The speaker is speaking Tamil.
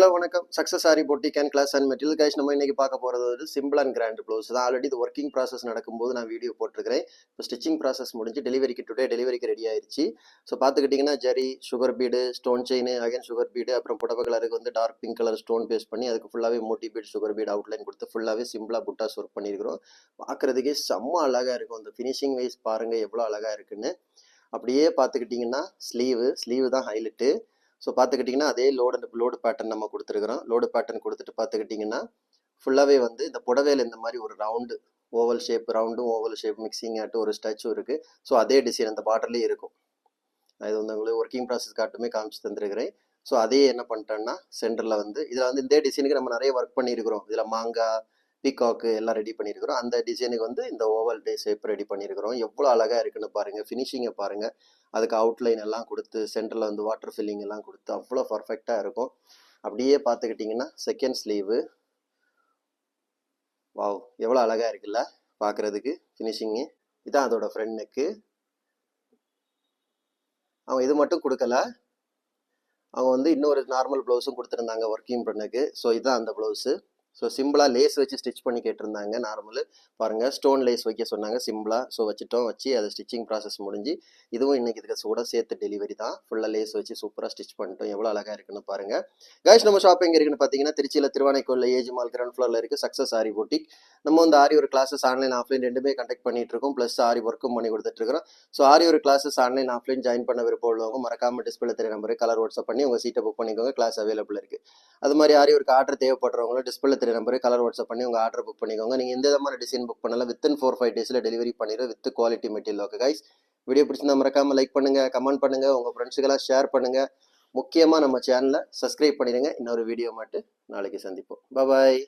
ஹலோ வணக்கம். Success sari boutique and class and material guys. நம்ம இன்னைக்கு பார்க்க போகிறது வந்து சிம்பிள் அண்ட் கிராண்ட் ப்ளவுஸ் தான். ஆல்ரெடி இது ஒர்க்கிங் ப்ராசஸ் நடக்கும்போது நான் வீடியோ போட்டிருக்கிறேன். இப்போ ஸ்டிச்சிங் ப்ராசஸ் முடிஞ்சு டெலிவரிக்கு ரெடி ஆயிடுச்சு. ஸோ பார்த்துக்கிட்டிங்கன்னா zari, sugar bead, stone chain, again sugar bead, அப்புறம் புடவை கலருக்கு வந்து dark pink colour stone paste பண்ணி அதுக்கு ஃபுல்லாகவே moti bead sugar bead outline கொடுத்து ஃபுல்லாகவே சிம்பிளாக புட்டாஸ் ஒர்க் பண்ணியிருக்கிறோம். பார்க்குறதுக்கே செம்ம அழகாக இருக்கும். அந்த ஃபினிஷிங் வைஸ் பாருங்கள் எவ்வளோ அழகாக இருக்குன்னு. அப்படியே பார்த்துக்கிட்டிங்கன்னா ஸ்லீவு தான் ஹைலைட்டு. ஸோ பார்த்துக்கிட்டிங்கன்னா அதே லோடு பேட்டர்ன் நம்ம கொடுத்துருக்குறோம். லோடு பேட்டர்ன் கொடுத்துட்டு பார்த்துக்கிட்டிங்கன்னா ஃபுல்லாகவே வந்து இந்த புடவையில் இந்த மாதிரி ஒரு ரவுண்டு ஓவல் ஷேப், ரவுண்டும் ஓவல் ஷேப் மிக்சிங் ஆட்டு ஒரு ஸ்டாச்சும் இருக்குது. ஸோ அதே டிசைன் அந்த பார்டர்லேயே இருக்கும். இது வந்து உங்களுக்கு ஒர்க்கிங் ப்ராசஸ் காட்டுமே காமிச்சு தந்துருக்கிறேன். ஸோ அதே என்ன பண்ணிட்டேன்னா சென்டரில் வந்து இதில் வந்து இந்த டிசைனுக்கு நம்ம நிறைய ஒர்க் பண்ணியிருக்கிறோம். இதில் மாங்காய், பீகாக்கு எல்லாம் ரெடி பண்ணியிருக்கிறோம். அந்த டிசைனுக்கு வந்து இந்த ஓவல் ஷேப் ரெடி பண்ணியிருக்கிறோம். எவ்வளோ அழகாக இருக்குன்னு பாருங்கள். ஃபினிஷிங்கை பாருங்கள். அதுக்கு அவுட்லைன் எல்லாம் கொடுத்து சென்டரில் வந்து வாட்டர் ஃபில்லிங் எல்லாம் கொடுத்து அவ்வளோ பர்ஃபெக்டாக இருக்கும். அப்படியே பார்த்துக்கிட்டிங்கன்னா செகண்ட் ஸ்லீவு வாவ் எவ்வளோ அழகாக இருக்குல்ல பார்க்குறதுக்கு ஃபினிஷிங்கு. இதுதான் அதோட ஃப்ரண்ட் நெக்கு. அவங்க இது மட்டும் கொடுக்கல, அவங்க வந்து இன்னொரு நார்மல் ப்ளவுஸும் கொடுத்துருந்தாங்க ஒர்க்கிங் பண்ணுக்கு. ஸோ இதுதான் அந்த ப்ளவுஸு. ஸோ சிம்பிளாக லேஸ் வச்சு ஸ்டிச் பண்ணி கேட்டிருந்தாங்க. நார்மலு பாருங்கள், ஸ்டோன் லேஸ் வைக்க சொன்னாங்க சிம்பிளாக. ஸோ வச்சு அது ஸ்டிச்சிங் ப்ராசஸ் முடிஞ்சு இதுவும் இன்றைக்கி இதுக்கு கூட சேர்த்து டெலிவரி தான். ஃபுல்லாக லேஸ் வச்சு சூப்பராக ஸ்டிச் பண்ணிட்டோம். எவ்வளோ அழகாக இருக்குன்னு பாருங்கள். கைஸ், நம்ம ஷாப் எங்கே இருக்குன்னு பார்த்தீங்கன்னா திருச்சியில் திருவானைக்கோயில் ஏஜ் மால் கிரவுண்ட் ஃப்ளோரில் இருக்குது சக்ஸஸ் ஆரி பொட்டிக். நம்ம வந்து ஆரி ஒரு கிளாஸஸ் ஆன்லைன் ஆஃப்லைன் ரெண்டுமே கண்டக்ட் பண்ணிட்டு இருக்கோம். ப்ளஸ் ஆரி ஒர்க்கும் பண்ணி கொடுத்துட்ருக்கோம். ஸோ ஆரி ஒரு கிளாஸஸ் ஆன்லைன் ஆஃப்லைன் ஜாயின் பண்ண விருப்பம் உள்ளவங்க மறக்காமல் டிஸ்பிளே தெரிய நம்பரு கலர் வாட்ஸ்அப் பண்ணி உங்கள் சீட்டை புக் பண்ணிக்கோங்க. கிளாஸ் அவைலபிள் இருக்குது. அது மாதிரி ஆரி ஒரு ஆர்டர் தேவைப்படுறவங்களும் டிஸ்பிளே தெரிய நம்பரு கலர் வாட்ஸ்அப் பண்ணி உங்கள் ஆர்டர் புக் பண்ணிக்கோங்க. நீங்கள் எந்த விதமான டிசைன் புக் பண்ணலாம் வித்தின் 4-5 டேஸில் டெலிவரி பண்ணிடுறோம் with quality material. Okay guys, video பிடிச்சிருந்தா மறக்காமல் லைக் பண்ணுங்கள், கமெண்ட் பண்ணுங்கள், உங்கள் ஃப்ரெண்ட்ஸுக்கெல்லாம் ஷேர் பண்ணுங்கள். முக்கியமாக நம்ம சேனலை சப்ஸ்கிரைப் பண்ணிடுங்க. இன்னொரு வீடியோ மட்டும் நாளைக்கு சந்திப்போம். பாய்.